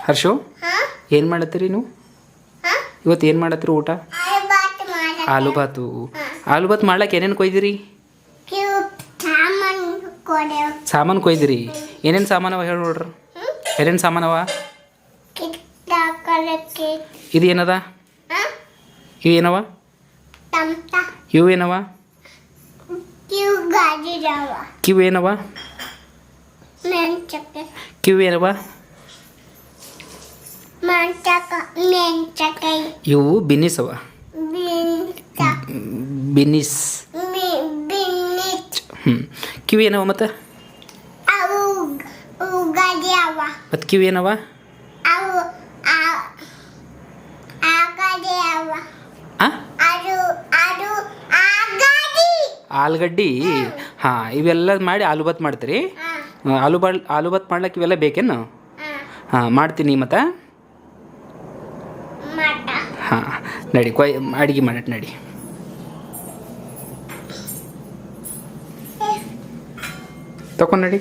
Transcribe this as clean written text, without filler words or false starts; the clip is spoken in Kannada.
ಹರ್ಷು ಏನು ಮಾಡತ್ತೀರಿ ನೀವು ಇವತ್ತು ಏನು ಮಾಡತ್ತೀರಿ ಊಟ? ಆಲೂ ಬಾತು. ಆಲೂ ಬಾತ್ ಮಾಡ್ಲಕ್ಕೆ ಏನೇನು ಕೊಯ್ದಿರಿ? ಸಾಮಾನು ಕೊಯ್ದಿರಿ. ಏನೇನು ಸಾಮಾನವ ಹೇಳಿ ನೋಡ್ರಿ. ಏನೇನು ಸಾಮಾನವ? ಇದು ಏನದ? ಇವು ಏನವ? ಇವು ಏನವ? ಕಿವು ಏನವ? ಕಿವು ಏನವ? ಇವು ಬಿನ್ನಿಸ್ ಅವ. ಬಿನ್ನಿಸ್. ಕಿವಿ ಏನವ ಮತ್ತೆ? ಮತ್ತು ಕಿವಿ ಏನವ? ಆಲೂಗಡ್ಡಿ. ಹಾಂ, ಇವೆಲ್ಲ ಮಾಡಿ ಆಲೂ ಬಾತ್ ಮಾಡ್ತೀರಿ. ಆಲೂ ಬಾತ್ ಮಾಡ್ಲಿಕ್ಕೆ ಇವೆಲ್ಲ ಬೇಕೇನು? ಹಾಂ, ಮಾಡ್ತೀನಿ. ಮತ್ತು ಹಾಂ, ನಡಿ ಅಡುಗೆ ಮಾಡಟ್ ನಡಿ. ತಗೊಂಡು ನಡಿ.